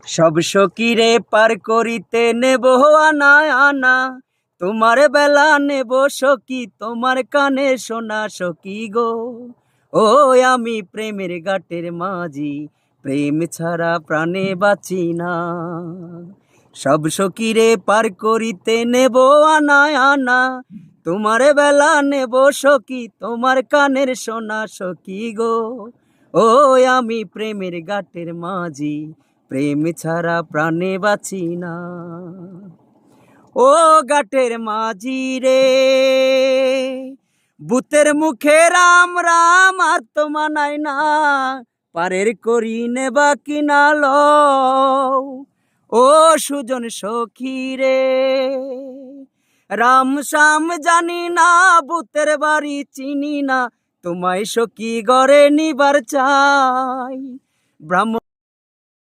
সব সখীরে পার করিতে নেব আনা আনা, তোমার বেলা নেব সখী, তোমার কানে শোনা সখী গো। ও আমি প্রেমের ঘাটের মাঝি, প্রেম ছাড়া প্রাণে বাঁচি না। সব সখীরে পার করিতে নেব আনা আনা, তোমার বেলা নেব সখী, তোমার কানের শোনা সখী গো। ও আমি প্রেমের ঘাটের মাঝি, প্রেম ছাড়া প্রাণে বাঁচি না। ও ঘাটের মাঝি রে, ভূতের মুখে রাম রাম আর তো মানায় না, পারের করি নেবা কিনা লও। ও সুজন সখী রে, রাম শাম জানি না, ভূতের বাড়ি চিনি না, তোমায় সখী ঘরে নিবার চাই। ব্রাহ্মণ